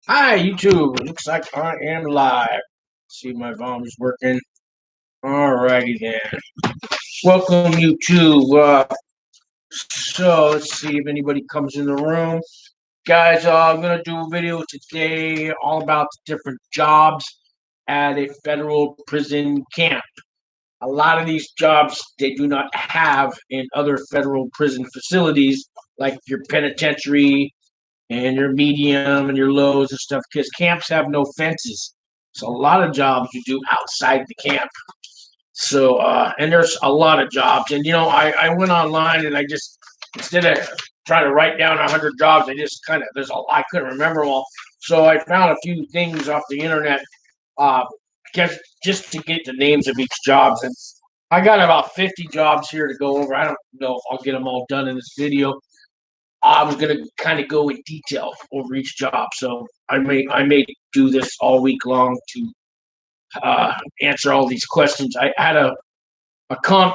Hi, YouTube. It looks like I am live. See, my volume's working. Alrighty then. Welcome, YouTube. So let's see if anybody comes in the room. Guys, I'm gonna do a video today all about the different jobs at a federal prison camp. A lot of these jobs they do not have in other federal prison facilities, like your penitentiary and your medium and your lows and stuff, because camps have no fences. So a lot of jobs you do outside the camp. So and there's a lot of jobs. And I went online and I just, instead of trying to write down 100 jobs, I just kind of, I couldn't remember them all. So I found a few things off the internet, uh just to get the names of each jobs. And I got about 50 jobs here to go over. I don't know if I'll get them all done in this video. I was gonna kind of go in detail over each job, so I may do this all week long to answer all these questions. I had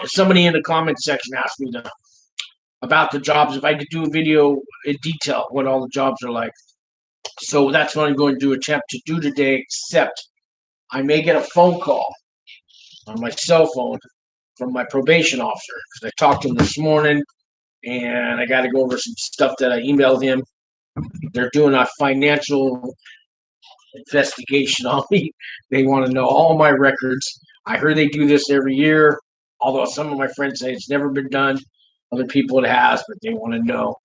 somebody in the comment section asked me about the jobs, if I could do a video in detail what all the jobs are like. So that's what I'm going to attempt to do today. Except I may get a phone call on my cell phone from my probation officer, because I talked to him this morning and I got to go over some stuff that I emailed him. They're doing a financial investigation on me. They want to know all my records. I heard they do this every year, although some of my friends say it's never been done. Other people it has, but they want to know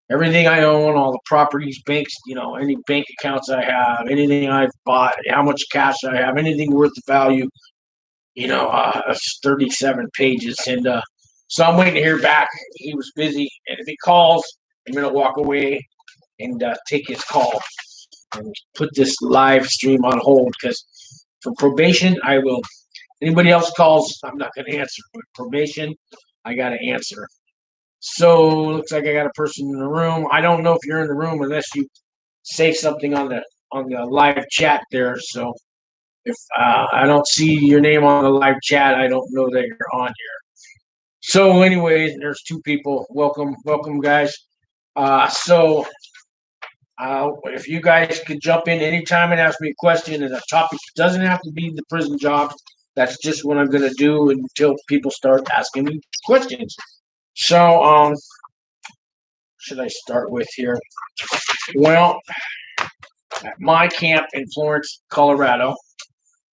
everything I own, all the properties, banks, any bank accounts I have, anything I've bought, how much cash I have, anything worth the value. It's 37 pages. And so I'm waiting to hear back. He was busy. And if he calls, I'm going to walk away and take his call and put this live stream on hold, because for probation, I will. Anybody else calls, I'm not going to answer. But probation, I got to answer. So looks like I got a person in the room. I don't know if you're in the room unless you say something on the live chat there. So if I don't see your name on the live chat, I don't know that you're on here. So, anyways, there's two people. Welcome, guys. So if you guys could jump in anytime and ask me a question, and a topic doesn't have to be the prison jobs. That's just what I'm going to do until people start asking me questions. So, should I start with here? Well, at my camp in Florence, Colorado,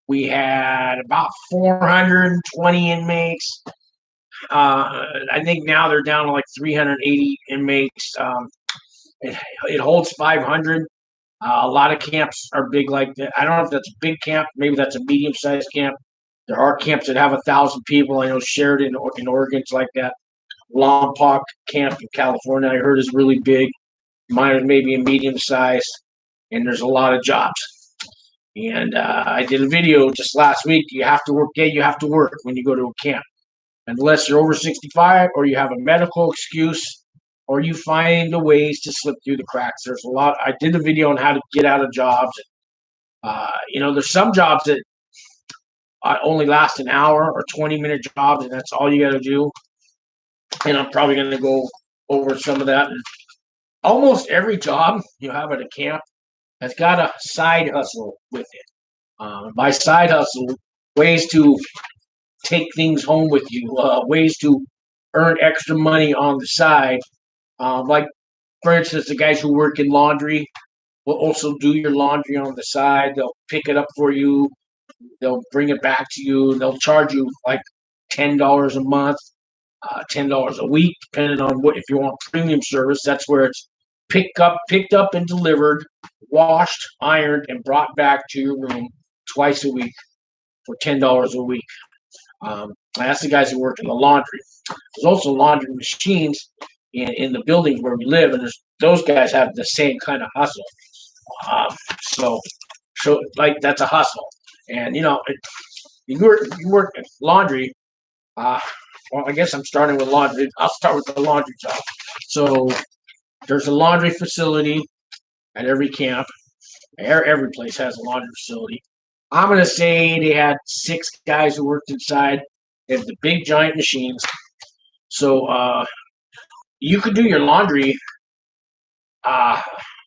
we had about 420 inmates. I think now they're down to like 380 inmates. It holds 500. A lot of camps are big like that. I don't know if that's a big camp. Maybe that's a medium-sized camp. There are camps that have 1,000 people. I know Sheridan in Oregon's like that. Lompoc camp in California, I heard, is really big. Mine is maybe a medium-sized, and there's a lot of jobs. And I did a video just last week. You have to work. Yeah, you have to work when you go to a camp, unless you're over 65 or you have a medical excuse, or you find the ways to slip through the cracks. There's a lot. I did a video on how to get out of jobs. There's some jobs that only last an hour or 20-minute jobs, and that's all you got to do. And I'm probably going to go over some of that. And almost every job you have at a camp has got a side hustle with it. By side hustle, ways to take things home with you, ways to earn extra money on the side. Like, for instance, the guys who work in laundry will also do your laundry on the side. They'll pick it up for you. They'll bring it back to you. They'll charge you like $10 a month, $10 a week, depending on what. If you want premium service, that's where it's picked up and delivered, washed, ironed, and brought back to your room twice a week for $10 a week. That's the guys who work in the laundry. There's also laundry machines in the buildings where we live, and those guys have the same kind of hustle. So like, that's a hustle. And you work in laundry. Well, I guess I'm starting with laundry. I'll start with the laundry job. So there's a laundry facility at every camp. Every place has a laundry facility. I'm going to say they had 6 guys who worked inside. They have the big giant machines. So you could do your laundry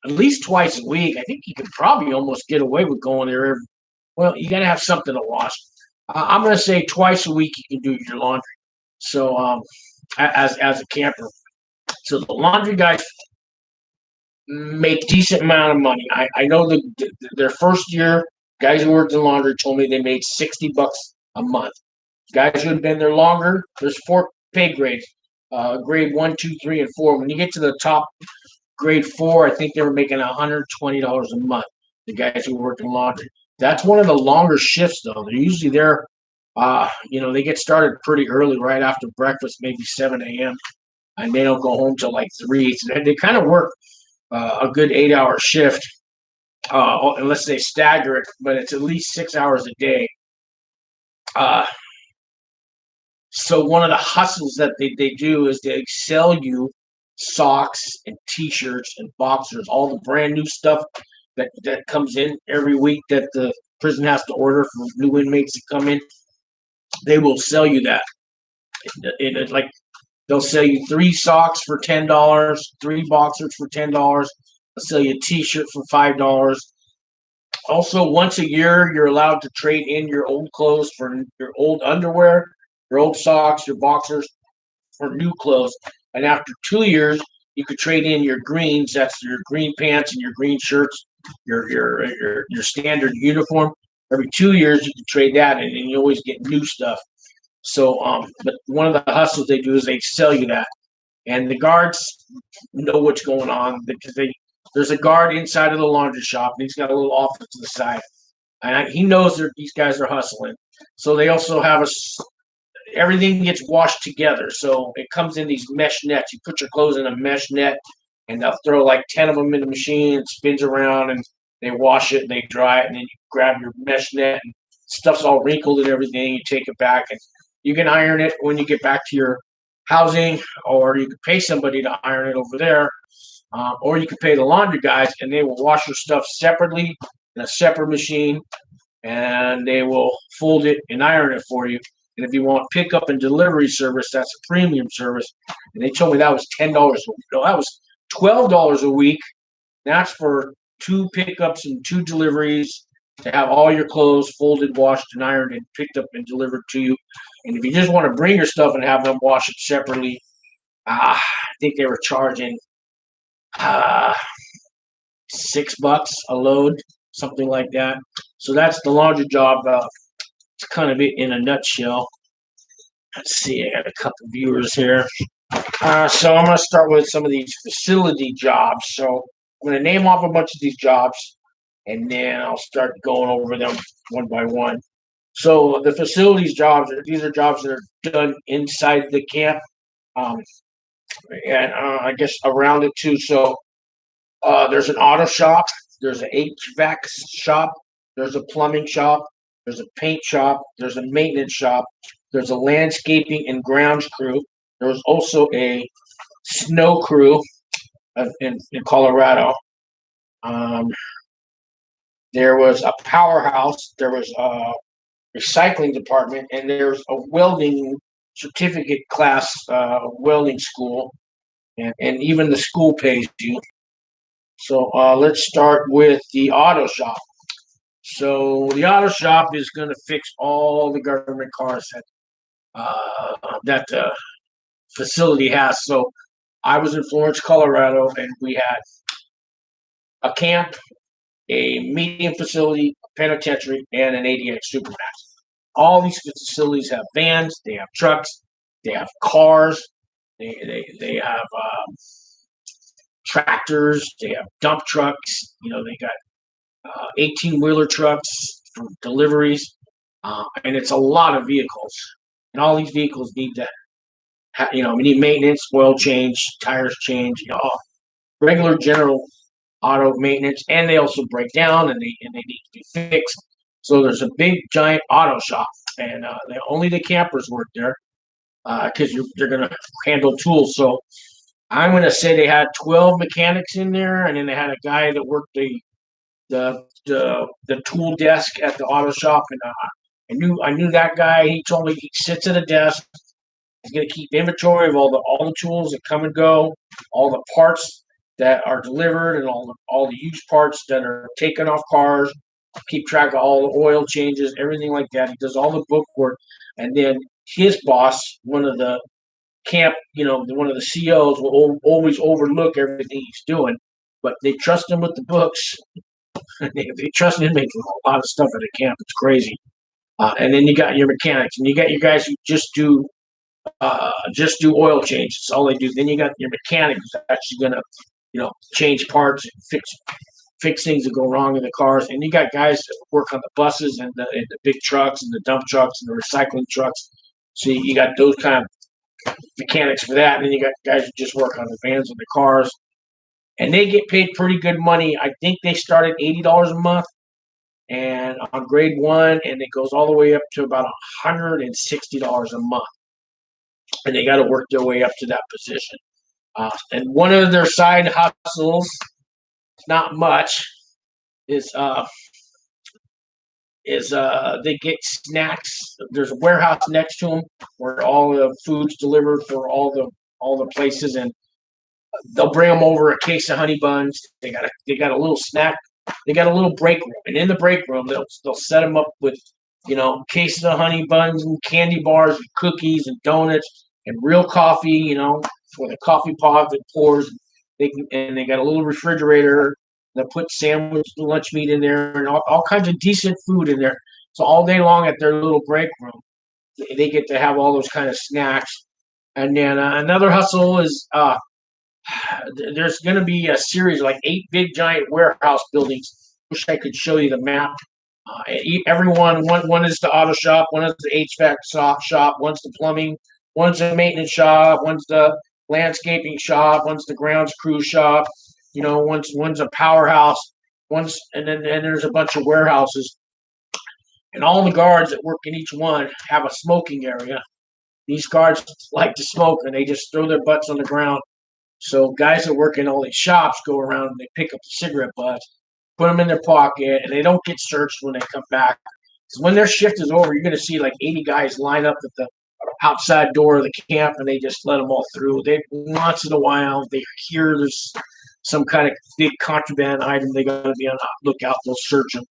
at least twice a week. I think you could probably almost get away with going there every. Well, you got to have something to wash. I'm going to say twice a week you can do your laundry. So as a camper, so the laundry guys make decent amount of money. I know their first year, guys who worked in laundry told me they made $60 a month. Guys who had been there longer, there's 4 pay grades, grade 1, 2, 3, and 4. When you get to the top grade 4, I think they were making $120 a month. The guys who work in laundry. That's one of the longer shifts, though. They're usually there. They get started pretty early, right after breakfast, maybe 7 a.m., and they don't go home till like 3. So they kind of work a good 8-hour shift, unless they stagger it, but it's at least 6 hours a day. So one of the hustles that they do is they sell you socks and T-shirts and boxers, all the brand new stuff that comes in every week that the prison has to order for new inmates to come in. They will sell you that. It's like they'll sell you 3 socks for $10, 3 boxers for $10. They'll sell you a T-shirt for $5. Also, once a year, you're allowed to trade in your old clothes for your old underwear, your old socks, your boxers for new clothes. And after 2 years, you could trade in your greens. That's your green pants and your green shirts, your standard uniform. Every 2 years, you can trade that in, and you always get new stuff. So, but one of the hustles they do is they sell you that, and the guards know what's going on because there's a guard inside of the laundry shop, and he's got a little office to the side, and he knows that these guys are hustling. So they also have everything gets washed together. So it comes in these mesh nets. You put your clothes in a mesh net, and they'll throw like 10 of them in the machine. It spins around, and they wash it, and they dry it, and then you grab your mesh net, and stuff's all wrinkled and everything. You take it back, and you can iron it when you get back to your housing, or you can pay somebody to iron it over there, or you can pay the laundry guys, and they will wash your stuff separately in a separate machine, and they will fold it and iron it for you. And if you want pickup and delivery service, that's a premium service. And they told me that was $10 a week. No, that was $12 a week. That's for 2 pickups and 2 deliveries to have all your clothes folded, washed, and ironed and picked up and delivered to you. And if you just want to bring your stuff and have them wash it separately, I think they were charging $6 a load, something like that. So that's the laundry job. It's kind of it in a nutshell. Let's see, I got a couple viewers here. So I'm going to start with some of these facility jobs. So I'm going to name off a bunch of these jobs, and then I'll start going over them one by one. So the facilities jobs, these are jobs that are done inside the camp, and I guess around it too. So there's an auto shop, there's an HVAC shop, there's a plumbing shop, there's a paint shop, there's a maintenance shop, there's a landscaping and grounds crew. There was also a snow crew in Colorado. There was a Powerhouse. There was a recycling department, and there's a welding certificate class welding school, and even the school pays you. So let's start with the auto shop. So the auto shop is going to fix all the government cars that the facility has. So I was in Florence, Colorado, and we had a camp, a medium facility, a penitentiary, and an 88 Supermax. All these facilities have vans, they have trucks, they have cars, they have tractors, they have dump trucks. They got 18-wheeler trucks for deliveries, and it's a lot of vehicles. And all these vehicles need to, we need maintenance, oil change, tires change, regular general auto maintenance, and they also break down and they need to be fixed. So there's a big giant auto shop, and only the campers work there because they're going to handle tools. So I'm going to say they had 12 mechanics in there, and then they had a guy that worked the tool desk at the auto shop, and I knew that guy. He told me he sits at a desk. He's going to keep inventory of all the tools that come and go, all the parts that are delivered and all the used parts that are taken off cars. Keep track of all the oil changes, everything like that. He does all the book work, and then his boss, one of the camp, one of the COs, will always overlook everything he's doing, but they trust him with the books. They trust inmates with a lot of stuff at a camp. It's crazy. And then you got your mechanics, and you got your guys who just do oil changes. That's all they do. Then you got your mechanic who's actually gonna, change parts and fix things that go wrong in the cars. And you got guys that work on the buses and the big trucks and the dump trucks and the recycling trucks. So you got those kind of mechanics for that. And then you got guys who just work on the vans and the cars. And they get paid pretty good money. I think they start at $80 a month, and on grade 1, and it goes all the way up to about $160 a month. And they got to work their way up to that position. And one of their side hustles, not much, is they get snacks. There's a warehouse next to them where all the food's delivered for all the places, and they'll bring them over a case of honey buns. They got a little snack. They got a little break room, and in the break room they'll set them up with cases of honey buns and candy bars and cookies and donuts and real coffee. For the coffee pot that pours. They got a little refrigerator. They'll put sandwich, lunch meat in there, and all kinds of decent food in there. So all day long at their little break room, they get to have all those kind of snacks. And then another hustle is there's going to be a series of like 8 big giant warehouse buildings. Wish I could show you the map. One is the auto shop, one is the HVAC shop, one's the plumbing, one's the maintenance shop, one's the landscaping shop, one's the grounds crew shop. One's a powerhouse, and then there's a bunch of warehouses, and all the guards that work in each one have a smoking area. These guards like to smoke, and they just throw their butts on the ground. So guys that work in all these shops go around and they pick up the cigarette butts, put them in their pocket, and they don't get searched when they come back. Because when their shift is over, you're going to see like 80 guys line up at the outside door of the camp, and they just let them all through. Once in a while, they hear there's some kind of big contraband item, they got to be on the lookout. They'll search them.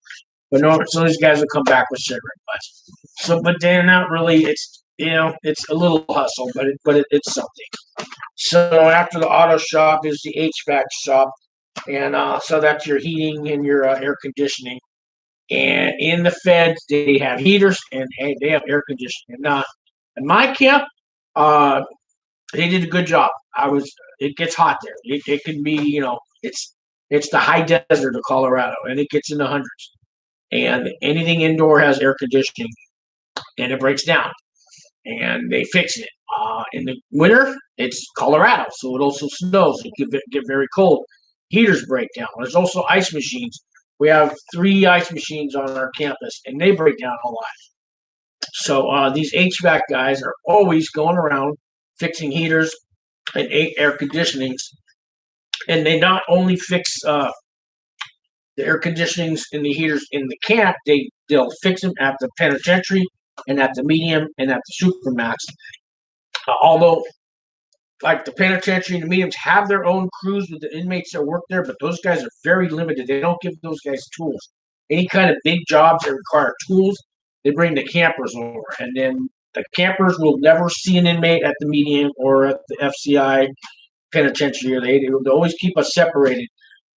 But no, so these guys will come back with cigarette butts. So, but they're not really. It's it's a little hustle, but it's something. So after the auto shop is the HVAC shop, and so that's your heating and your air conditioning. And in the feds, they have heaters and they have air conditioning. Now, in my camp, they did a good job. It gets hot there. It can be, it's the high desert of Colorado, and it gets in the hundreds. And anything indoor has air conditioning, and it breaks down, and they fix it. In the winter, it's Colorado, so it also snows. It can get very cold. Heaters break down. There's also ice machines. We have 3 ice machines on our campus, and they break down a lot. So these HVAC guys are always going around fixing heaters and air conditionings, and they not only fix the air conditionings and the heaters in the camp, they'll fix them at the penitentiary and at the medium and at the supermax. Although, like the penitentiary and the mediums have their own crews with the inmates that work there, but those guys are very limited. They don't give those guys tools. Any kind of big jobs that require tools, they bring the campers over, and then the campers will never see an inmate at the medium or at the FCI penitentiary. They always keep us separated.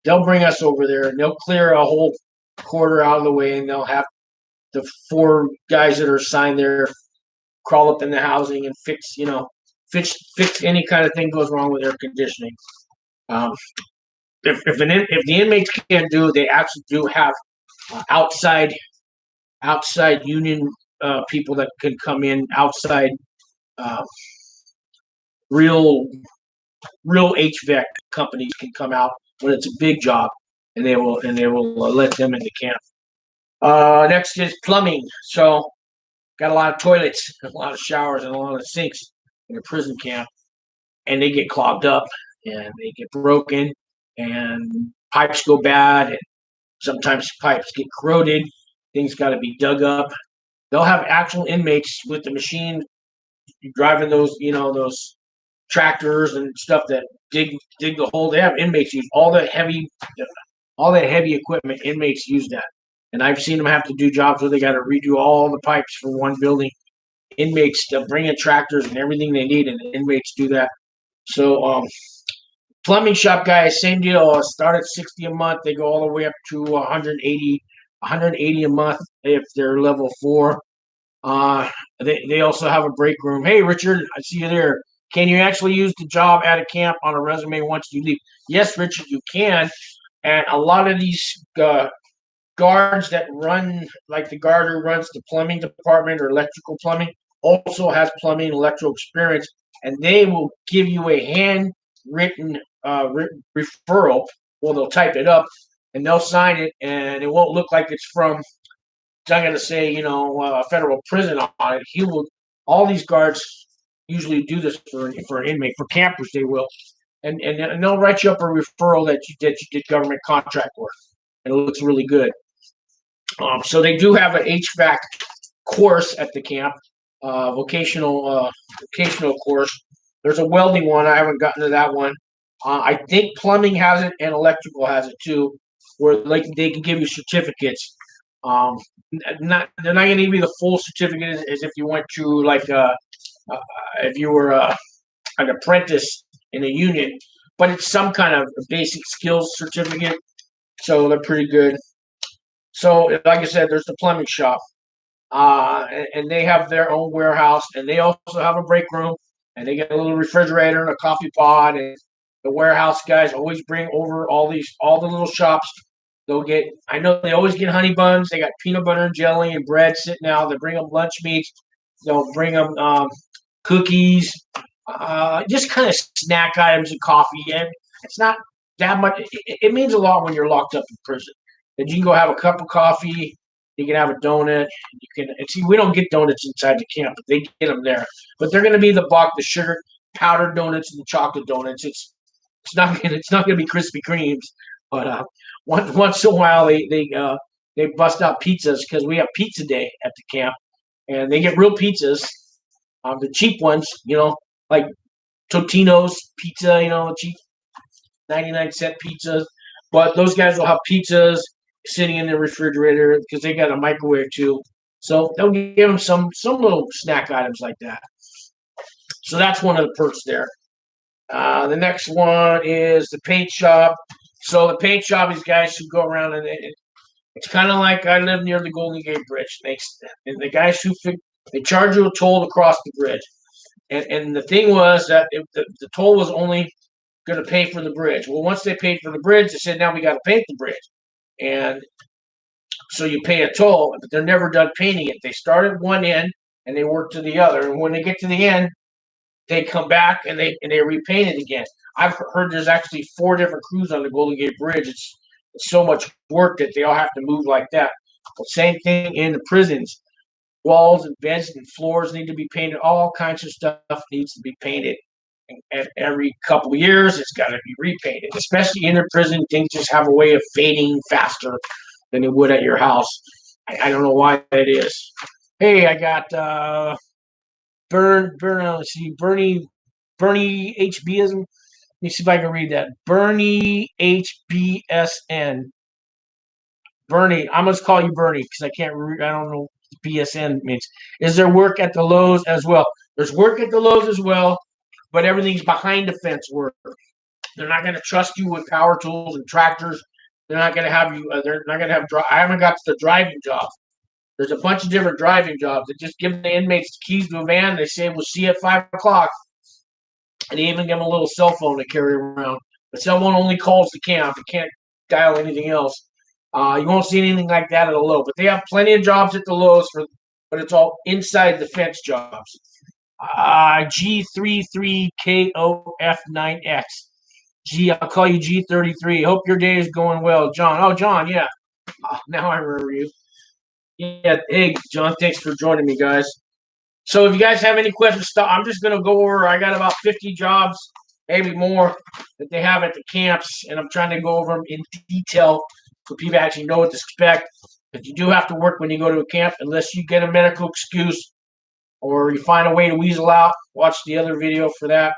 They'll bring us over there, and they'll clear a whole quarter out of the way, and they'll have the 4 guys that are assigned there crawl up in the housing and fix any kind of thing goes wrong with air conditioning. If the inmates can't do it, they actually do have outside union people that can come in, outside real HVAC companies can come out when it's a big job, and they will let them into camp. Next is plumbing. So got a lot of toilets, a lot of showers, and a lot of sinks in a prison camp, and they get clogged up and they get broken, and pipes go bad, and sometimes pipes get corroded. Things got to be dug up. They'll have actual inmates with the machine driving those tractors and stuff that dig the hole. They have inmates use all that heavy equipment. Inmates use that, and I've seen them have to do jobs where they got to redo all the pipes for one building. Inmates bring in tractors and everything they need, and the inmates do that. So plumbing shop guys, same deal. Start at 60 a month. They go all the way up to 180 a month if they're level 4. They also have a break room. Hey, Richard, I see you there. Can you actually use the job at a camp on a resume once you leave? Yes, Richard, you can. And a lot of these guards that run, like the guard who runs the plumbing department or electrical plumbing, also has plumbing and electrical experience, and they will give you a handwritten referral. Well, they'll type it up and they'll sign it, and it won't look like it's from. It's not going to say, federal prison on it. He will. All these guards usually do this for an inmate. For campers, they will, and they'll write you up a referral that you did government contract work, and it looks really good. So they do have an HVAC course at the camp, vocational course. There's a welding one. I haven't gotten to that one. I think plumbing has it and electrical has it too, where like they can give you certificates. They're not going to give you the full certificate as if you went to if you were an apprentice in a union, but it's some kind of basic skills certificate. So they're pretty good. So, like I said, there's the plumbing shop, and they have their own warehouse, and they also have a break room, and they get a little refrigerator and a coffee pod. And the warehouse guys always bring over all the little shops. I know they always get honey buns. They got peanut butter and jelly and bread sitting out. They bring them lunch meats. They'll bring them cookies, just kind of snack items and coffee. And it's not that much. It means a lot when you're locked up in prison. And you can go have a cup of coffee. You can have a donut. See, we don't get donuts inside the camp, but they get them there. But they're going to be the sugar powdered donuts and the chocolate donuts. It's not going to be Krispy Kremes, but once in a while they bust out pizzas because we have pizza day at the camp, and they get real pizzas, the cheap ones, like Totino's pizza, cheap 99-cent pizzas. But those guys will have pizzas sitting in the refrigerator because they got a microwave too. So they'll give them some little snack items like that. So that's one of the perks there. The next one is the paint shop. So the paint shop is guys who go around, and it's kind of like I live near the Golden Gate Bridge. And the guys they charge you a toll to cross the bridge. And the thing was that the toll was only going to pay for the bridge. Well, once they paid for the bridge, they said, now we got to paint the bridge. And so you pay a toll, but they're never done painting it. They start at one end and they work to the other. And when they get to the end, they come back and they repaint it again. I've heard there's actually 4 different crews on the Golden Gate Bridge. It's so much work that they all have to move like that. Well, same thing in the prisons. Walls and beds and floors need to be painted. All kinds of stuff needs to be painted. And every couple of years, it's got to be repainted. Especially in a prison, things just have a way of fading faster than it would at your house. I don't know why that is. Hey, I got let's see, Bernie HBism. Let me see if I can read that. Bernie HBSN. Bernie, I must call you Bernie because I can't read. I don't know what BSN means. Is there work at the Lowe's as well? There's work at the Lowe's as well, but everything's behind the fence work. They're not going to trust you with power tools and tractors. They're not going to have you. They're not going to have. I haven't got to the driving job. There's a bunch of different driving jobs. They just give the inmates the keys to a van. They say, we'll see you at 5 o'clock. And they even give them a little cell phone to carry around. But someone only calls the camp. You can't dial anything else. You won't see anything like that at a Lowe's. But they have plenty of jobs at the Lowe's, but it's all inside the fence jobs. G33KOF9X. I'll call you G33. Hope your day is going well. John. Oh, John, yeah. Now I remember you. Yeah, hey, John, thanks for joining me, guys. So if you guys have any questions, I'm just going to go over. I got about 50 jobs, maybe more, that they have at the camps, and I'm trying to go over them in detail so people actually know what to expect. But you do have to work when you go to a camp, unless you get a medical excuse or you find a way to weasel out. Watch the other video for that.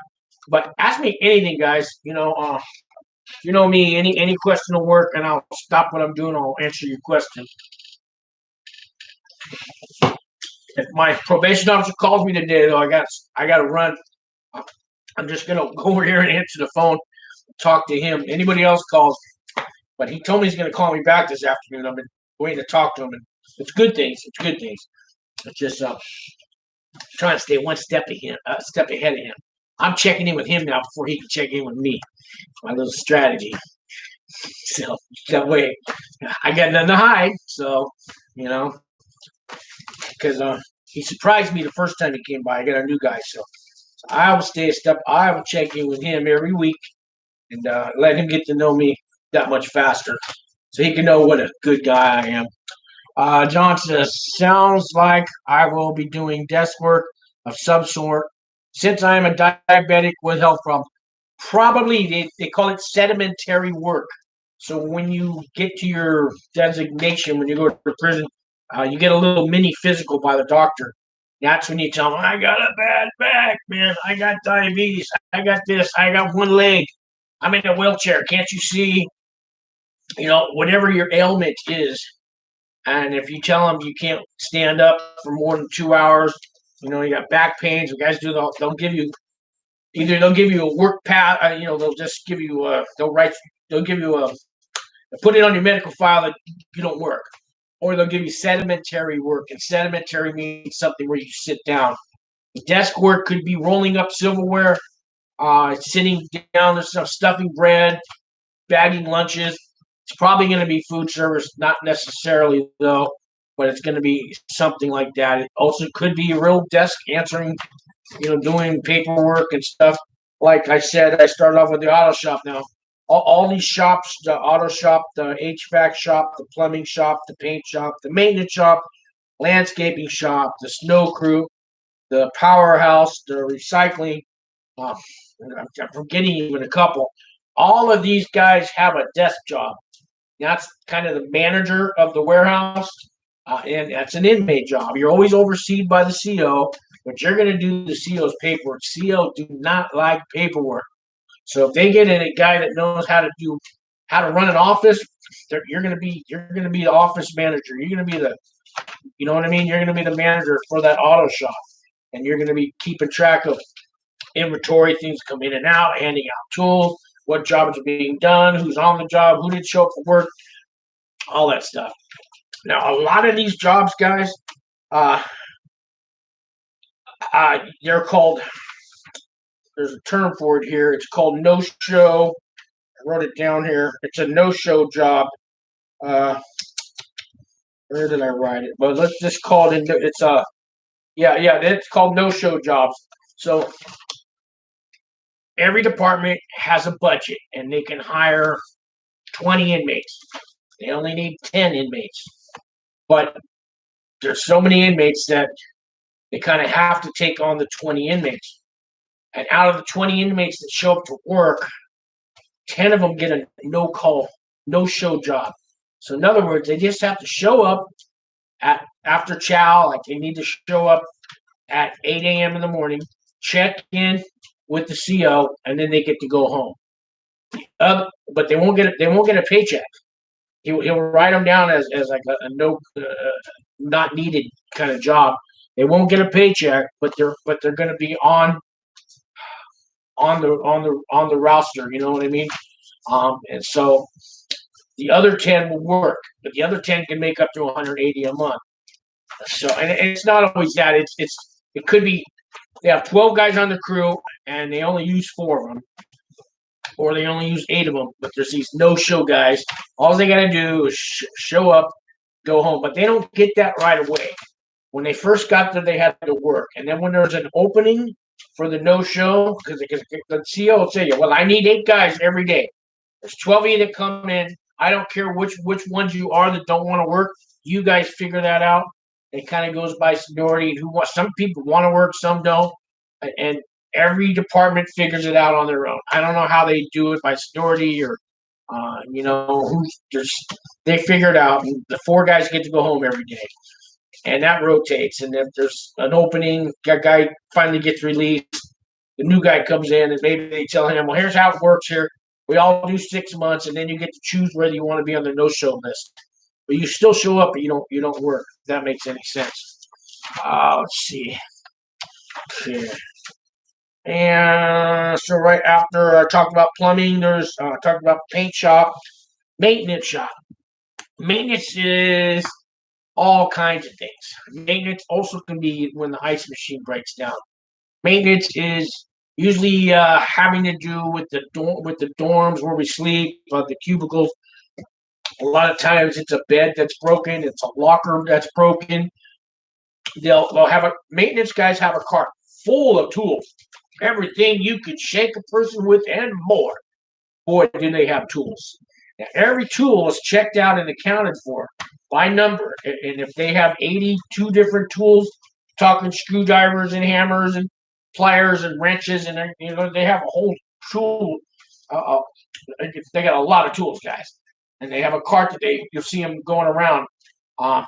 But ask me anything, guys. You know me. Any question will work, and I'll stop what I'm doing. I'll answer your question. If my probation officer calls me today, though, I got to run. I'm just gonna go over here and answer the phone, talk to him. Anybody else calls, but he told me he's gonna call me back this afternoon. I've been waiting to talk to him, and it's good things. It's good things. It's just trying to stay one step ahead of him. I'm checking in with him now before he can check in with me. My little strategy. So that way, I got nothing to hide. So, because he surprised me the first time he came by. I got a new guy, so I will stay a step. I will check in with him every week and let him get to know me that much faster, so he can know what a good guy I am. John says, sounds like I will be doing desk work of some sort since I am a diabetic with health problems. Probably they call it sedimentary work. So when you get to your designation, when you go to prison, you get a little mini physical by the doctor. That's when you tell them, I got a bad back, man. I got diabetes. I got this. I got one leg. I'm in a wheelchair. Can't you see? Whatever your ailment is. And if you tell them you can't stand up for more than 2 hours, you got back pains. The guys they'll give you they'll give you a work path. They'll just give you they'll give you put it on your medical file that you don't work, or they'll give you sedimentary work. And sedimentary means something where you sit down. Desk work could be rolling up silverware, sitting down and stuff, stuffing bread, bagging lunches. It's probably going to be food service, not necessarily though, but it's going to be something like that. It also could be a real desk answering, doing paperwork and stuff. Like I said, I started off with the auto shop now. All these shops, the auto shop, the HVAC shop, the plumbing shop, the paint shop, the maintenance shop, landscaping shop, the snow crew, the Powerhouse, the recycling. I'm forgetting even a couple. All of these guys have a desk job. That's kind of the manager of the warehouse, and that's an inmate job. You're always overseen by the CO, but you're going to do the CO's paperwork. CO do not like paperwork. So if they get a guy that knows how to run an office, you're going to be the office manager. You're going to be you know what I mean? You're going to be the manager for that auto shop, and you're going to be keeping track of inventory, things come in and out, handing out tools, what jobs are being done, who's on the job, who did show up for work, all that stuff. Now, a lot of these jobs, guys, they're called, there's a term for it here. It's called no-show. I wrote it down here. It's a no-show job. Where did I write it? But let's just call it, it's called no-show jobs. So every department has a budget, and they can hire 20 inmates. They only need 10 inmates. But there's so many inmates that they kind of have to take on the 20 inmates. And out of the 20 inmates that show up to work, 10 of them get a no-call, no-show job. So in other words, they just have to show up after chow, like they need to show up at 8 a.m. in the morning, check in with the CO, and then they get to go home. But they won't get a paycheck. He'll write them down as like a no, not needed kind of job. They won't get a paycheck, but they're going to be on the roster. You know what I mean? And so the other 10 will work, but the other 10 can make up to 180 a month. So and it's not always that. It could be they have 12 guys on the crew and they only use 4 of them, or they only use 8 of them. But there's these no-show guys. All they got to do is show up, go home. But they don't get that right away. When they first got there, they had to work. And then when there's an opening for the no-show, because the CEO will say, well, I need 8 guys every day. There's 12 of you that come in. I don't care which ones you are that don't want to work. You guys figure that out. It kind of goes by seniority. Some people want to work, some don't. And every department figures it out on their own. I don't know how they do it by seniority or, they figure it out. And the 4 guys get to go home every day. And that rotates. And if there's an opening, a guy finally gets released, the new guy comes in and maybe they tell him, well, here's how it works here. We all do 6 months, and then you get to choose whether you want to be on the no-show list. But you still show up, but you don't work. If that makes any sense. Let's see. Okay. And so right after I talked about plumbing, there's talked about paint shop, maintenance shop. Maintenance is all kinds of things. Maintenance also can be when the ice machine breaks down. Maintenance is usually having to do with the dorms where we sleep, the cubicles. A lot of times it's a bed that's broken, it's a locker that's broken. They'll have maintenance guys have a cart full of tools, everything you could shake a person with and more. Boy, do they have tools. Now, every tool is checked out and accounted for by number. And if they have 82 different tools, talking screwdrivers and hammers and pliers and wrenches, and they have a whole tool. They got a lot of tools, guys. And they have a cart that you'll see them going around. And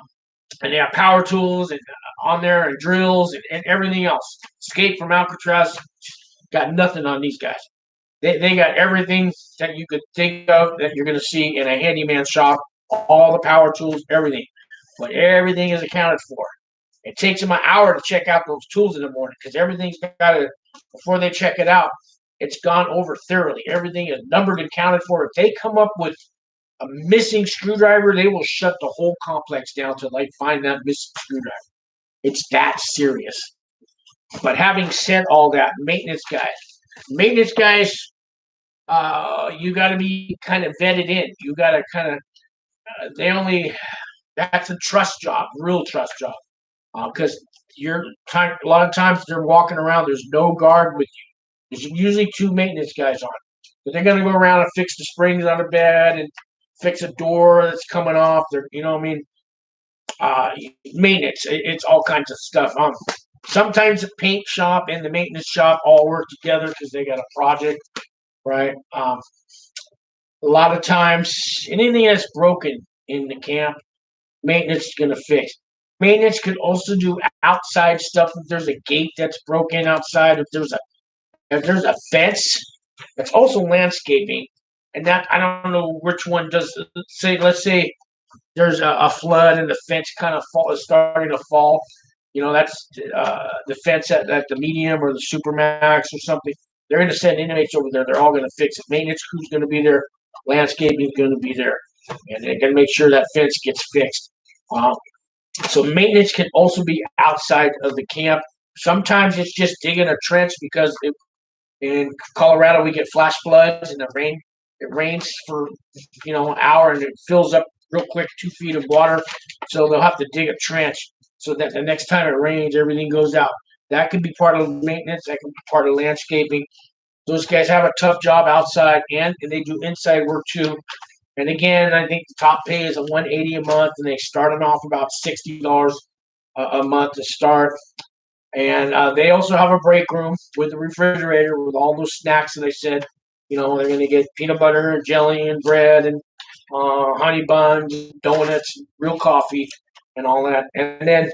they have power tools and on there and drills and everything else. Escape from Alcatraz, got nothing on these guys. They got everything that you could think of that you're going to see in a handyman shop, all the power tools, everything. But everything is accounted for. It takes them an hour to check out those tools in the morning because everything's got to, before they check it out, it's gone over thoroughly. Everything is numbered and counted for. If they come up with a missing screwdriver, they will shut the whole complex down to find that missing screwdriver. It's that serious. But having said all that, maintenance guys, you got to be kind of vetted in. You got to kind of, that's a trust job, real trust job. Because a lot of times they're walking around, there's no guard with you. There's usually 2 maintenance guys on. But they're going to go around and fix the springs on the bed and fix a door that's coming off. Maintenance, it's all kinds of stuff. Sometimes the paint shop and the maintenance shop all work together because they got a project, right? A lot of times, anything that's broken in the camp, maintenance is going to fix. Maintenance could also do outside stuff. If there's a gate that's broken outside, if there's a fence, that's also landscaping. And that, I don't know which one does. Let's say there's a flood and the fence kind of is starting to fall. That's the fence at the medium or the supermax or something. They're going to send inmates over there. They're all going to fix it. Maintenance crew's going to be there. Landscaping is going to be there. And they're going to make sure that fence gets fixed. So maintenance can also be outside of the camp. Sometimes it's just digging a trench because in Colorado we get flash floods and it rains for an hour and it fills up real quick, 2 feet of water. So they'll have to dig a trench so that the next time it rains, everything goes out. That could be part of maintenance. That could be part of landscaping. Those guys have a tough job outside and they do inside work too. And again, I think the top pay is $180 a month, and they starting off about $60 a month to start. And they also have a break room with a refrigerator with all those snacks that I said. They're going to get peanut butter and jelly and bread and honey buns, donuts, real coffee, and all that. And then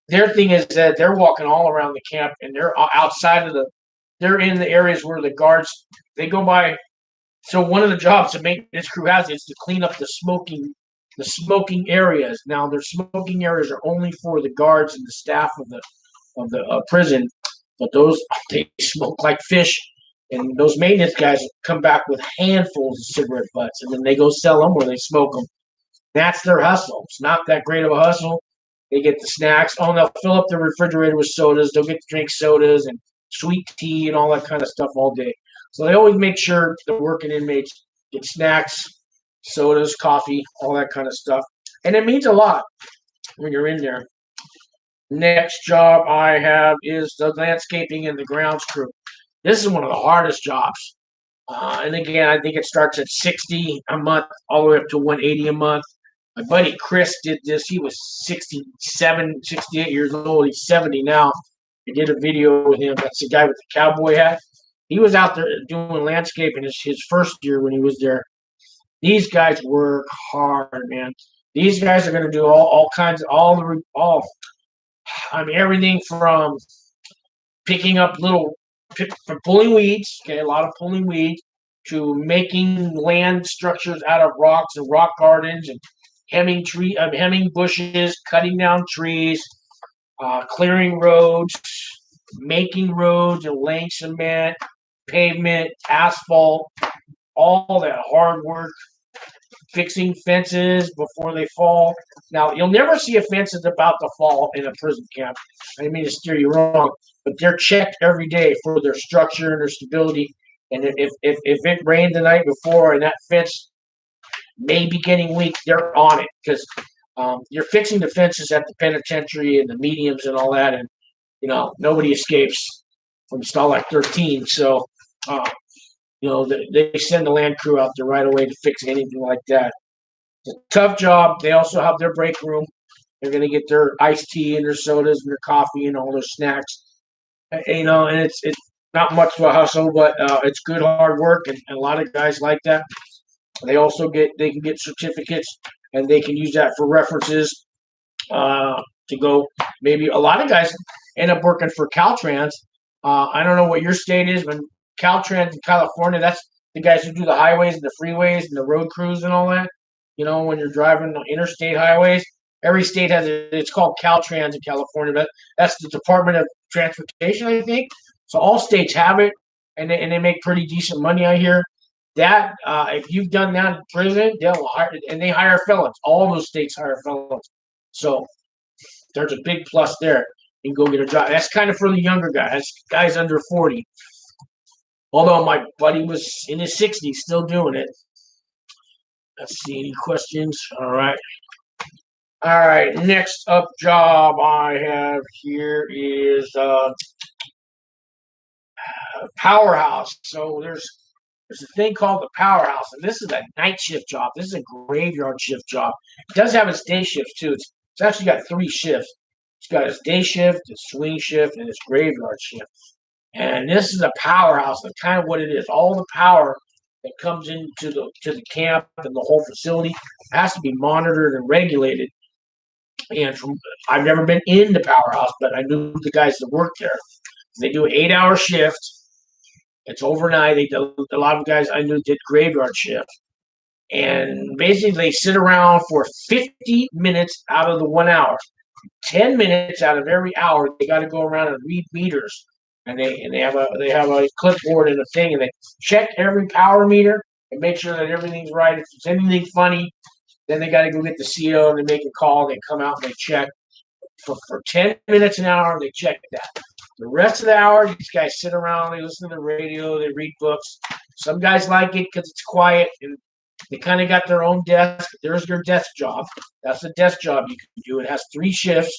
their thing is that they're walking all around the camp, and they're outside of they're in the areas where the guards, they go by. So one of the jobs the maintenance crew has is to clean up the smoking areas. Now, their smoking areas are only for the guards and the staff of the prison, but they smoke like fish. And those maintenance guys come back with handfuls of cigarette butts, and then they go sell them or they smoke them. That's their hustle. It's not that great of a hustle. They get the snacks. Oh, and they'll fill up the refrigerator with sodas. They'll get to drink sodas and sweet tea and all that kind of stuff all day. So they always make sure the working inmates get snacks, sodas, coffee, all that kind of stuff. And it means a lot when you're in there. Next job I have is the landscaping and the grounds crew. This is one of the hardest jobs. And again, I think it starts at $60 a month all the way up to $180 a month. My buddy Chris did this. He was 67, 68 years old. He's 70 now. I did a video with him. That's the guy with the cowboy hat. He was out there doing landscaping his first year when he was there. These guys work hard, man. These guys are going to do all kinds of everything from picking up little from pulling weeds, okay, a lot of pulling weeds, to making land structures out of rocks and rock gardens, and hemming bushes, cutting down trees, clearing roads, making roads and laying cement, pavement, asphalt, all that hard work, fixing fences before they fall. Now, you'll never see a fence that's about to fall in a prison camp. I didn't mean to steer you wrong, but they're checked every day for their structure and their stability. And if it rained the night before and that fence may be getting weak, they're on it, because you're fixing the fences at the penitentiary and the mediums and all that, and nobody escapes from Stalag 13. So they send the land crew out there right away to fix anything like that. It's a tough job. They also have their break room. They're going to get their iced tea and their sodas and their coffee and all their snacks. And it's not much of a hustle, but it's good hard work, and a lot of guys like that. They can get certificates, and they can use that for references to go. Maybe a lot of guys end up working for Caltrans. I don't know what your state is, but Caltrans in California, that's the guys who do the highways and the freeways and the road crews and all that. When you're driving the interstate highways, every state has it. It's called Caltrans in California, but that's the Department of Transportation, I think. So all states have it, and they make pretty decent money, I hear. That if you've done that in prison, they'll hire, and they hire felons. All those states hire felons, so there's a big plus there. You can go get a job. That's kind of for the younger guys. That's guys under 40. Although my buddy was in his 60s, still doing it. Let's see, any questions? All right. Next up job I have here is Powerhouse. So there's a thing called the Powerhouse, and this is a night shift job. This is a graveyard shift job. It does have its day shifts too. It's actually got 3 shifts. It's got its day shift, its swing shift, and its graveyard shift. And this is a powerhouse. That's kind of what it is. All the power that comes into the camp and the whole facility has to be monitored and regulated. And I've never been in the Powerhouse, but I knew the guys that work there. They do an 8-hour shift. It's overnight. A lot of guys I knew did graveyard shift. And basically, they sit around for 50 minutes out of the 1 hour. 10 minutes out of every hour, they got to go around and read meters. And they have a clipboard and a thing, and they check every power meter and make sure that everything's right. If there's anything funny, then they got to go get the CO and they make a call. They come out and they check for 10 minutes an hour. They check that. The rest of the hour, these guys sit around. They listen to the radio. They read books. Some guys like it because it's quiet and they kind of got their own desk. There's your desk job. That's the desk job you can do. It has 3 shifts.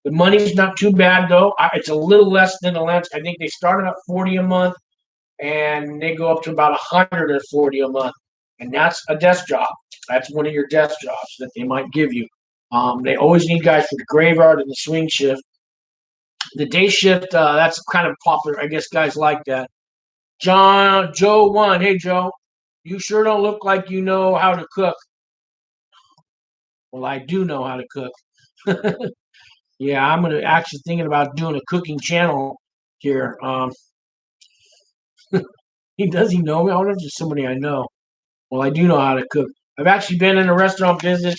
The money's not too bad, though. It's a little less than the lunch. I think they started at $40 a month, and they go up to about $140 a month. And that's a desk job. That's one of your desk jobs that they might give you. They always need guys for the graveyard and the swing shift. The day shift, that's kind of popular. I guess guys like that. Joe 1. Hey, Joe. You sure don't look like you know how to cook. Well, I do know how to cook. Yeah, I'm actually thinking about doing a cooking channel here. Does he know me? I wonder if there's somebody I know. Well, I do know how to cook. I've actually been in the restaurant business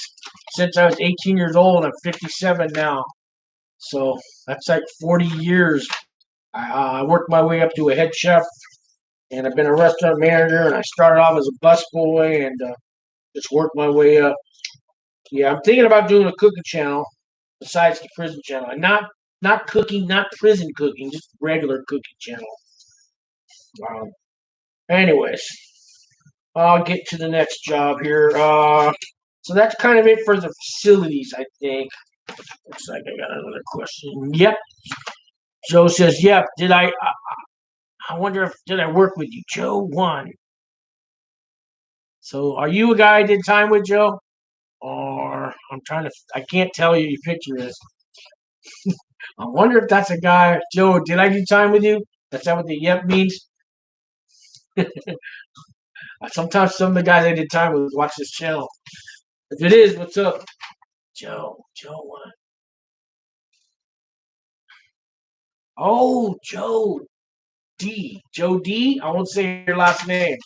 since I was 18 years old. I'm 57 now. So that's like 40 years. I worked my way up to a head chef, and I've been a restaurant manager, and I started off as a busboy and just worked my way up. Yeah, I'm thinking about doing a cooking channel besides the prison channel. And not cooking, not prison cooking, just regular cooking channel. Anyways, I'll get to the next job here. So that's kind of it for the facilities, I think. Looks like I got another question. Yep. Joe says, yep. I wonder if, did I work with you? Joe 1. So are you a guy I did time with, Joe? Or I can't tell you your picture is. I wonder if that's a guy. Joe, did I do time with you? That's that what the yep means? Sometimes some of the guys I did time with watch this channel. If it is, what's up? Joe 1. Oh, Joe. D. Joe D. I won't say your last name.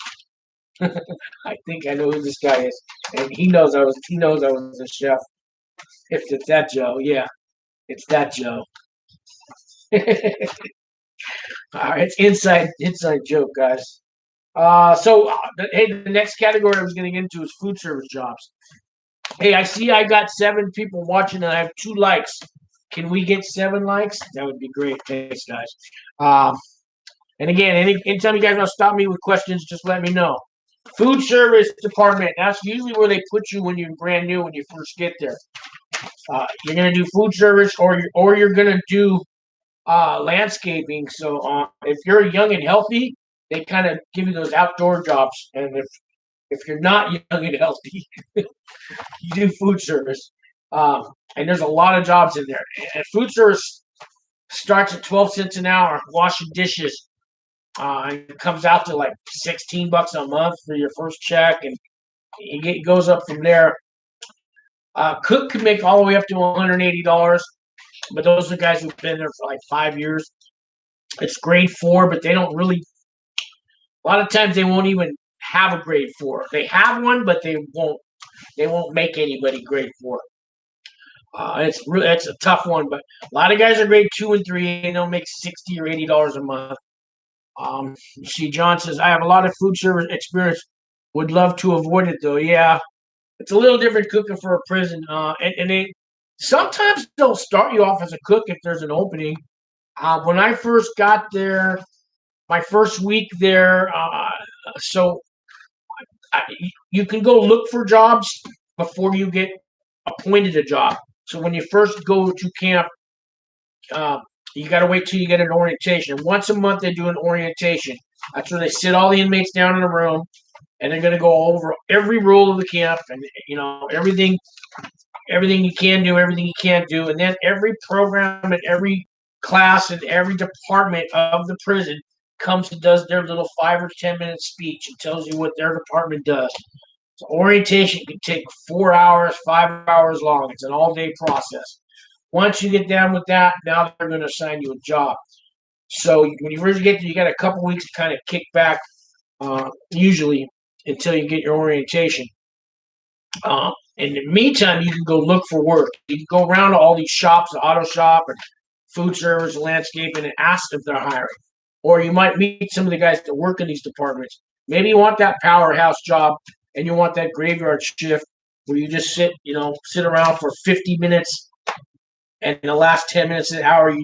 I think I know who this guy is, and he knows I was a chef. If it's that Joe, yeah, it's that Joe. All right, it's inside joke, guys. Hey, the next category I was getting into is food service jobs. Hey, I see I got 7 people watching and I have 2 likes. Can we get 7 likes? That would be great. Thanks, guys. And again, anytime you guys want to stop me with questions, just let me know. Food service department. That's usually where they put you when you're brand new, when you first get there. You're gonna do food service, or you're gonna do landscaping. So if you're young and healthy, they kind of give you those outdoor jobs. And if you're not young and healthy, you do food service. And there's a lot of jobs in there. And food service starts at 12 cents an hour, washing dishes. It comes out to like $16 a month for your first check, and it goes up from there. Cook can make all the way up to $180, but those are guys who've been there for like 5 years. It's grade 4, but they don't really. A lot of times they won't even have a grade 4. They have one, but they won't. They won't make anybody grade 4. It's a tough one, but a lot of guys are grade 2 and 3, and they'll make $60 or $80 a month. You see, John says, I have a lot of food service experience. Would love to avoid it, though. Yeah, it's a little different cooking for a prison. And they sometimes they'll start you off as a cook if there's an opening. When I first got there, my first week there, you can go look for jobs before you get appointed a job. So when you first go to camp, you got to wait till you get an orientation. Once a month, they do an orientation. That's where they sit all the inmates down in a room, and they're going to go over every rule of the camp and everything you can do, everything you can't do, and then every program and every class and every department of the prison comes and does their little 5 or 10 minute speech and tells you what their department does. So orientation can take 4 hours, 5 hours long. It's an all-day process. Once you get down with that, now they're going to assign you a job. So when you first get there, you got a couple weeks to kind of kick back, usually until you get your orientation. In the meantime, you can go look for work. You can go around to all these shops, the auto shop, and food service, landscaping, and ask if they're hiring. Or you might meet some of the guys that work in these departments. Maybe you want that Powerhouse job, and you want that graveyard shift where you just sit around for 50 minutes, and in the last 10 minutes of the hour, you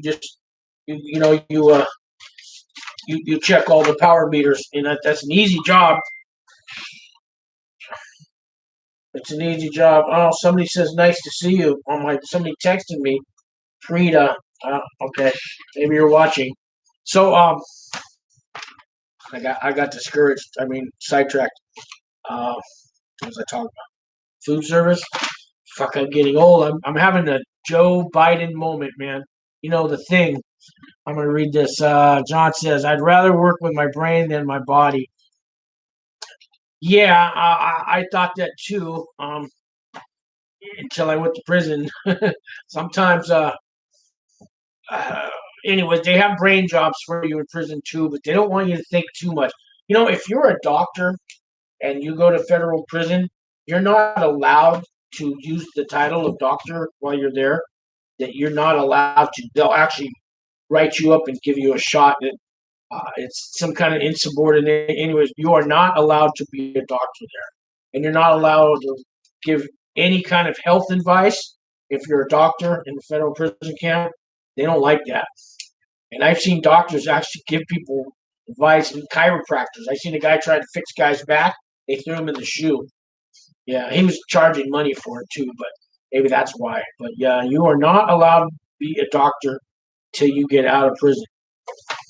check all the power meters, and that's an easy job. It's an easy job. Oh, somebody says nice to see you. Somebody texted me, Frida. Okay, maybe you're watching. So I got discouraged. Sidetracked. What was I talking about? Food service. Fuck, I'm getting old. I'm having a Joe Biden moment, man. You know the thing. I'm gonna read this. John says, "I'd rather work with my brain than my body." Yeah, I thought that too. Until I went to prison. Sometimes, anyways, they have brain jobs for you in prison too, but they don't want you to think too much. If you're a doctor and you go to federal prison, you're not allowed to use the title of doctor while you're there. That you're not allowed to. They'll actually write you up and give you a shot. It's some kind of insubordinate. Anyways, you are not allowed to be a doctor there, and you're not allowed to give any kind of health advice if you're a doctor in the federal prison camp. They don't like that. And I've seen doctors actually give people advice, and chiropractors. I've seen a guy try to fix guys' back. They threw him in the shoe. Yeah, he was charging money for it too, but maybe that's why. But yeah, you are not allowed to be a doctor till you get out of prison.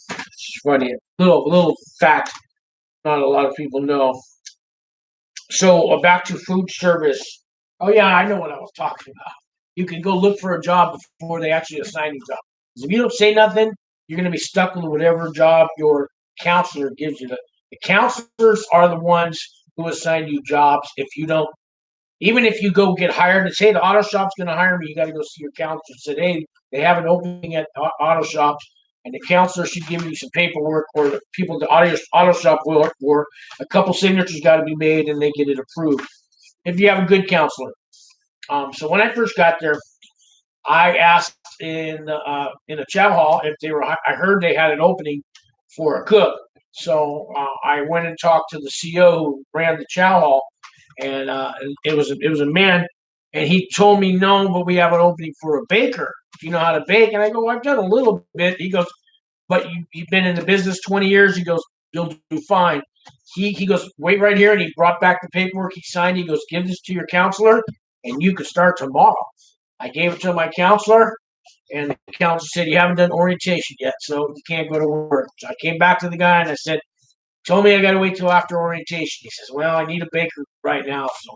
It's funny. Little fact not a lot of people know. So back to food service. Oh yeah, I know what I was talking about. You can go look for a job before they actually assign you a job. Because if you don't say nothing, you're going to be stuck with whatever job your counselor gives you. The counselors are the ones who assign you jobs. Even if you go get hired and say the auto shop's going to hire me, you got to go see your counselor and say, hey, they have an opening at auto shops, and the counselor should give you some paperwork, or the people at the auto shop will look for. A couple signatures got to be made, and they get it approved if you have a good counselor. So when I first got there, I asked in a chow hall if they were. I heard they had an opening for a cook, so I went and talked to the CO who ran the chow hall, and it was a man, and he told me no, but we have an opening for a baker. If you know how to bake, and I go, well, I've done a little bit. He goes, but you've been in the business 20 years. He goes, you'll do fine. He goes, wait right here, and he brought back the paperwork he signed. He goes, give this to your counselor, and you can start tomorrow. I gave it to my counselor, and the counselor said, you haven't done orientation yet, so you can't go to work. So I came back to the guy, and I said, told me I got to wait till after orientation. He says, well, I need a baker right now. So I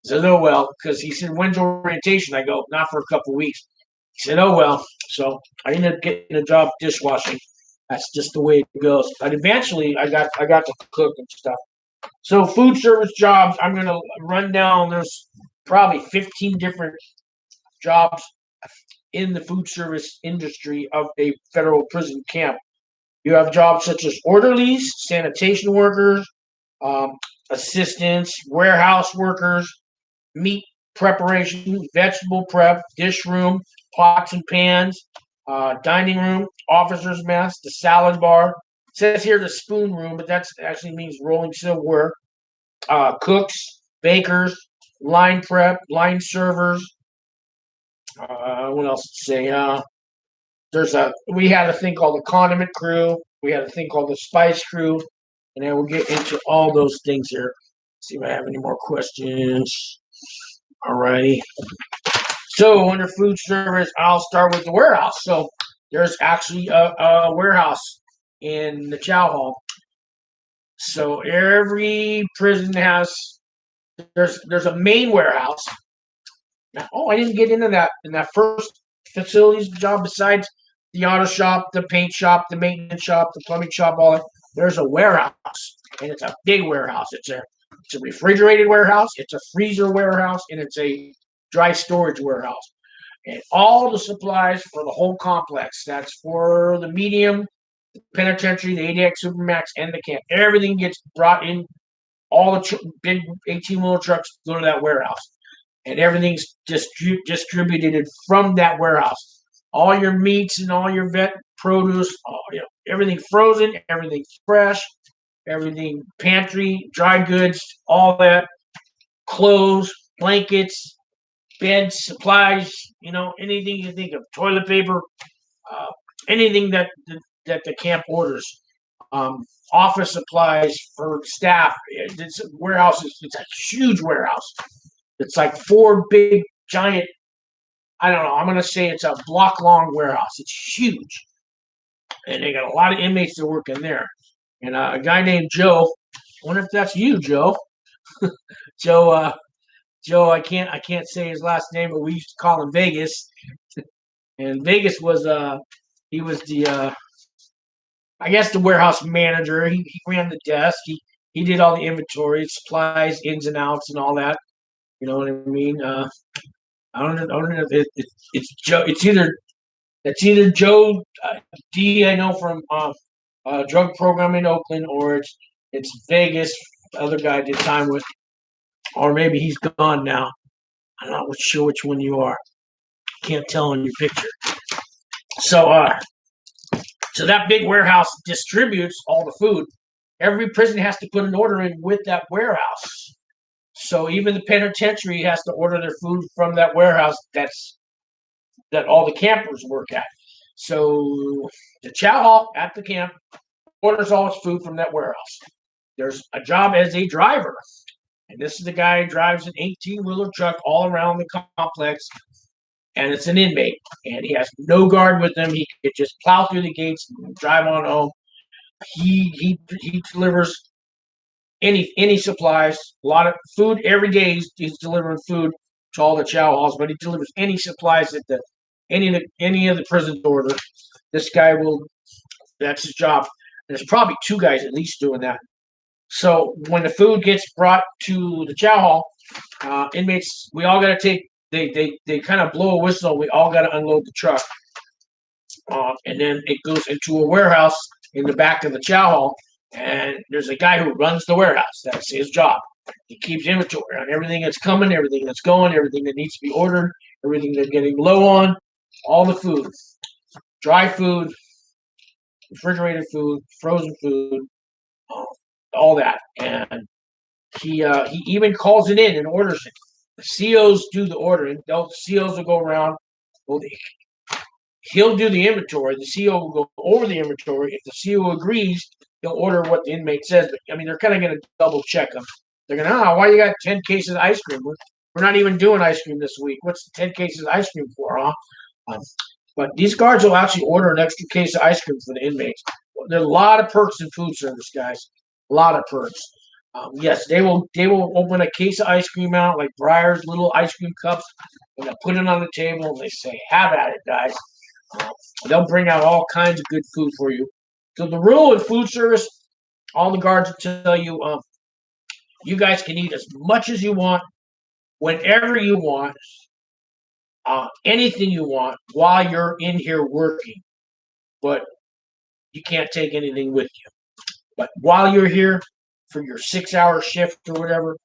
said, oh, well, because he said, when's orientation? I go, not for a couple of weeks. He said, oh, well. So I ended up getting a job dishwashing. That's just the way it goes. But eventually, I got to cook and stuff. So food service jobs, I'm going to run down. There's probably 15 different jobs in the food service industry of a federal prison camp. You have jobs such as orderlies, sanitation workers, assistants, warehouse workers, meat preparation, vegetable prep, dish room, pots and pans, dining room, officer's mess, the salad bar. It says here the spoon room, but that actually means rolling silverware. Cooks, bakers, line prep, line servers. What else to say? We had a thing called the condiment crew. We had a thing called the spice crew, and then we'll get into all those things here. See if I have any more questions. Alrighty. So under food service, I'll start with the warehouse. So there's actually a warehouse in the chow hall. So every prison there's a main warehouse. Now, I didn't get into that in that first facilities job. Besides the auto shop, the paint shop, the maintenance shop, the plumbing shop, all that, there's a warehouse, and it's a big warehouse. It's a refrigerated warehouse, it's a freezer warehouse, and it's a dry storage warehouse. And all the supplies for the whole complex. That's for the medium, the penitentiary, the ADX Supermax, and the camp. Everything gets brought in. All the big 18-wheeler trucks go to that warehouse, and everything's distributed from that warehouse. All your meats and all your vet produce, everything frozen, everything fresh, everything pantry, dry goods, all that, clothes, blankets, beds, supplies, anything you think of, toilet paper, anything that the camp orders. Office supplies for staff. It's a warehouse. It's a huge warehouse. It's like 4 big, giant, I don't know, I'm going to say it's a block-long warehouse. It's huge. And they got a lot of inmates that work in there. And a guy named Joe, I wonder if that's you, Joe. Joe, I can't say his last name, but we used to call him Vegas. And Vegas was, he was the, I guess the warehouse manager. He ran the desk. He did all the inventory, supplies, ins and outs, and all that. You know what I mean? I don't know if it's Joe. It's either Joe D. I know from drug program in Oakland, or it's Vegas. The other guy I did time with, or maybe he's gone now. I'm not sure which one you are. Can't tell in your picture. So that big warehouse distributes all the food. Every prison has to put an order in with that warehouse. So even the penitentiary has to order their food from that warehouse that all the campers work at. So the chow hall at the camp orders all its food from that warehouse. There's a job as a driver. And this is the guy who drives an 18-wheeler truck all around the complex. And it's an inmate. And he has no guard with him. He could just plow through the gates and drive on home. He delivers any supplies, a lot of food every day. He's delivering food to all the chow halls, but he delivers any supplies that any of the prisons order. This guy that's his job. There's probably 2 guys at least doing that. So when the food gets brought to the chow hall, inmates, we all got to take, they kind of blow a whistle. We all got to unload the truck. And then it goes into a warehouse in the back of the chow hall, and there's a guy who runs the warehouse. That's his job. He keeps inventory on everything that's coming, everything that's going, everything that needs to be ordered, everything they're getting low on, all the food, dry food, refrigerated food, frozen food, all that. And he even calls it in and orders it. The COs do the ordering. The COs will go around. Well, he'll do the inventory. The CO will go over the inventory. If the CO agrees, he'll order what the inmate says. But, I mean, they're kind of going to double check them. They're going to, why you got 10 cases of ice cream? We're not even doing ice cream this week. What's 10 cases of ice cream for, huh? But these guards will actually order an extra case of ice cream for the inmates. There's a lot of perks in food service, guys. A lot of perks. Yes, they will open a case of ice cream out, like Breyer's little ice cream cups, and they'll put it on the table and they say, have at it, guys. They'll bring out all kinds of good food for you. So the rule in food service, all the guards will tell you, you guys can eat as much as you want, whenever you want, anything you want while you're in here working. But you can't take anything with you. But while you're here for your 6-hour shift or whatever,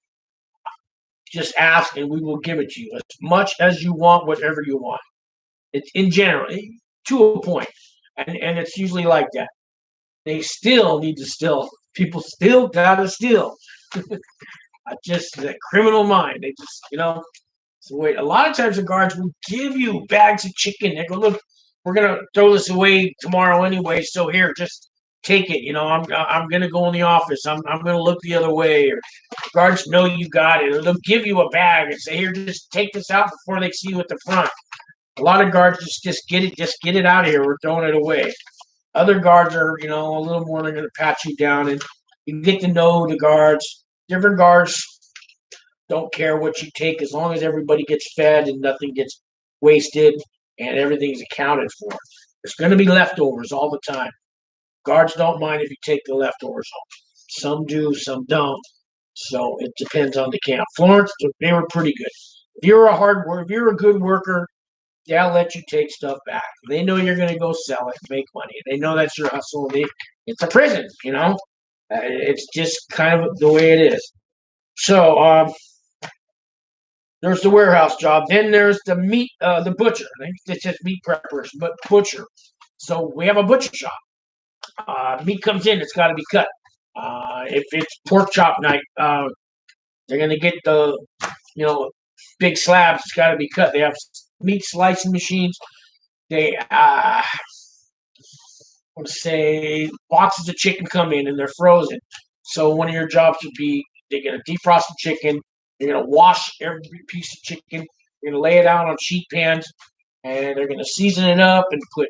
just ask and we will give it to you as much as you want, whatever you want. It's in general, to a point. And it's usually like that. They still need to steal. People still gotta steal. Just the criminal mind. They just, so wait. A lot of times the guards will give you bags of chicken. They go, look, we're gonna throw this away tomorrow anyway. So here, just take it. I'm gonna go in the office. I'm gonna look the other way. Or guards know you got it. Or they'll give you a bag and say, here, just take this out before they see you at the front. A lot of guards just get it out of here. We're throwing it away. Other guards are, a little more. They're going to pat you down, and you get to know the guards. Different guards don't care what you take as long as everybody gets fed and nothing gets wasted and everything's accounted for. There's going to be leftovers all the time. Guards don't mind if you take the leftovers home. Some do, some don't. So it depends on the camp. Florence, they were pretty good. If you're a good worker, they'll let you take stuff back. They know you're going to go sell it, make money. They know that's your hustle. It's a prison, It's just kind of the way it is. So there's the warehouse job. Then there's the meat, the butcher. I think it's just meat preppers, but butcher. So we have a butcher shop. Meat comes in, it's got to be cut. If it's pork chop night, they're going to get the, big slabs. It's got to be cut. They have meat slicing machines. They say boxes of chicken come in and they're frozen. So one of your jobs would be they're going to defrost the chicken. They're going to wash every piece of chicken. They're going to lay it out on sheet pans, and they're going to season it up and put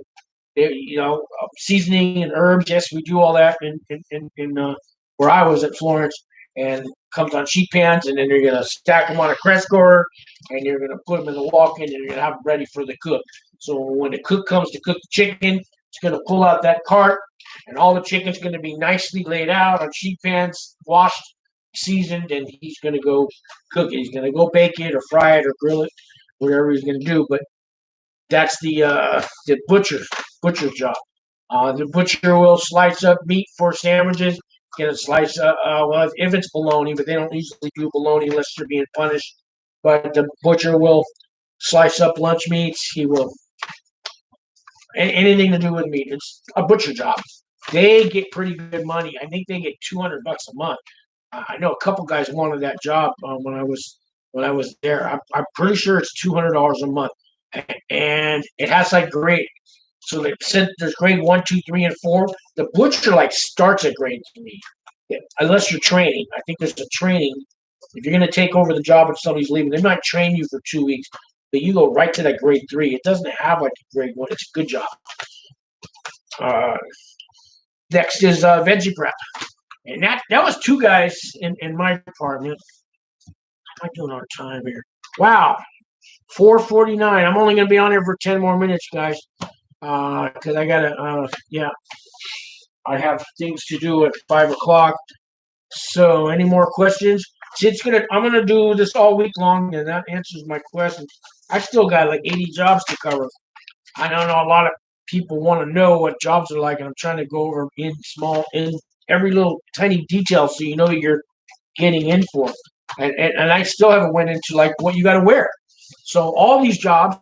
seasoning and herbs. Yes, we do all that in where I was at Florence, and comes on sheet pans, and then you're going to stack them on a crest scorer, and you're going to put them in the walk-in, and you're going to have them ready for the cook. So when the cook comes to cook the chicken, it's going to pull out that cart, and all the chicken's going to be nicely laid out on sheet pans, washed, seasoned, and he's going to go cook it. He's going to go bake it or fry it or grill it, whatever he's going to do. But that's the butcher's job. The butcher will slice up meat for sandwiches. Get a slice. If it's bologna, but they don't usually do bologna unless they're being punished. But the butcher will slice up lunch meats. He will anything to do with meat. It's a butcher job. They get pretty good money. I think they get $200 a month. I know a couple guys wanted that job when I was there. I'm pretty sure it's $200 a month, and it has like grade. So they said there's grade 1, 2, 3, and 4. The butcher starts at grade 3, unless you're training. I think there's a training. If you're going to take over the job and somebody's leaving, they might train you for 2 weeks, but you go right to that grade 3. It doesn't have like a grade 1. It's a good job. Next is veggie prep, and that was 2 guys in my department. How am I doing our time here? Wow, 4:49. I'm only going to be on here for 10 more minutes, guys. Because I gotta, I have things to do at 5 o'clock. So, any more questions? I'm gonna do this all week long, and that answers my questions. I still got like 80 jobs to cover. I don't know a lot of people want to know what jobs are like, and I'm trying to go over in every little tiny detail so you know what you're getting in for. And I still haven't went into like what you got to wear. So all these jobs,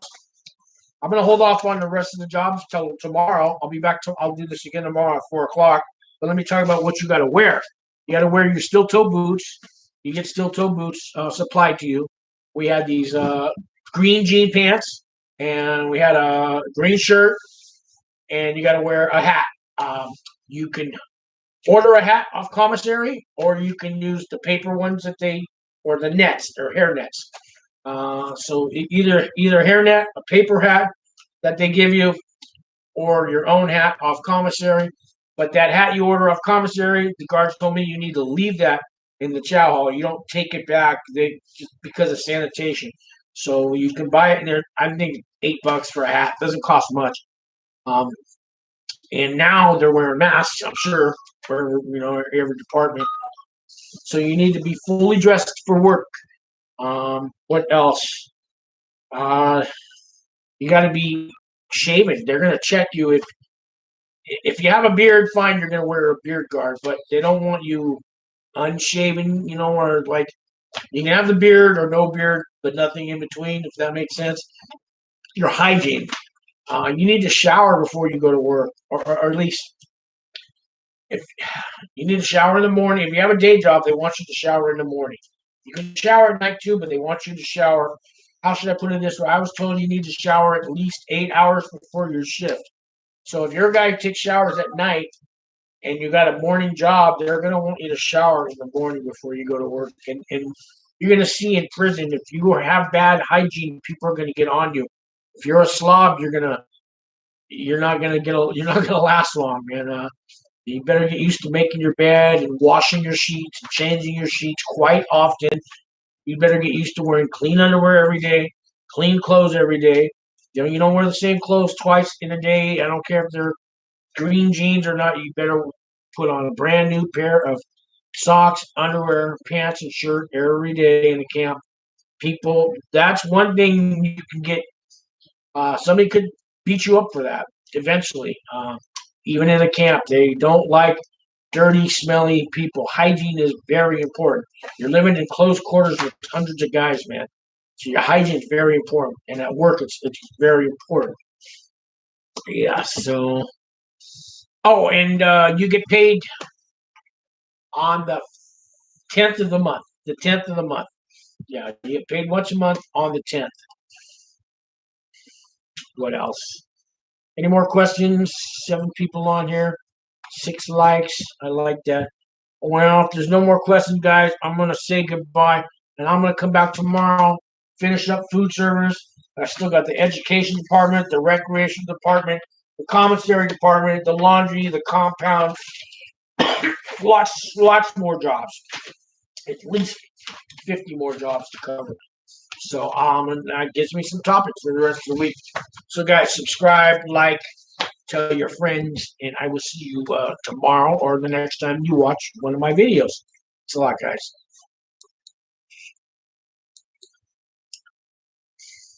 I'm gonna hold off on the rest of the jobs till tomorrow. I'll be back. I'll do this again tomorrow at 4 o'clock. But let me talk about what you got to wear. You got to wear your steel toe boots. You get steel toe boots supplied to you. We had these green jean pants, and we had a green shirt, and you got to wear a hat. You can order a hat off commissary, or you can use the paper ones or the nets or hair nets. So either hairnet, a paper hat that they give you, or your own hat off commissary. But that hat you order off commissary, the guards told me you need to leave that in the chow hall. You don't take it back just because of sanitation. So you can buy it in there. I think $8 for a hat. It doesn't cost much. And now they're wearing masks, I'm sure, for every department. So you need to be fully dressed for work. What else? You got to be shaven. They're gonna check you if you have a beard. Fine, you're gonna wear a beard guard, but they don't want you unshaven. Or like you can have the beard or no beard, but nothing in between. If that makes sense. Your hygiene. You need to shower before you go to work, or at least if you need to shower in the morning. If you have a day job, they want you to shower in the morning. You can shower at night too, but they want you to shower. How should I put it this way? I was told you need to shower at least 8 hours before your shift. So if you're a guy who takes showers at night and you got a morning job, they're going to want you to shower in the morning before you go to work. And you're going to see in prison, if you have bad hygiene, people are going to get on you. If you're a slob, you're not going to last long, man. You better get used to making your bed and washing your sheets and changing your sheets quite often. You better get used to wearing clean underwear every day, clean clothes every day. You don't wear the same clothes twice in a day. I don't care if they're green jeans or not. You better put on a brand new pair of socks, underwear, pants, and shirt every day in the camp. People, that's one thing you can get. Somebody could beat you up for that eventually. Even in a camp, they don't like dirty, smelly people. Hygiene is very important. You're living in close quarters with hundreds of guys, man. So your hygiene is very important, and at work, it's very important. Yeah. So, and you get paid on the 10th of the month. The 10th of the month. Yeah, you get paid once a month on the 10th. What else? Any more questions? 7 people on here. 6 likes. I like that. Well, if there's no more questions, guys, I'm going to say goodbye. And I'm going to come back tomorrow, finish up food service. I still got the education department, the recreation department, the commissary department, the laundry, the compound. Lots more jobs. At least 50 more jobs to cover. So and that gives me some topics for the rest of the week. So guys, subscribe, like, tell your friends, and I will see you tomorrow or the next time you watch one of my videos. Thanks a lot, guys.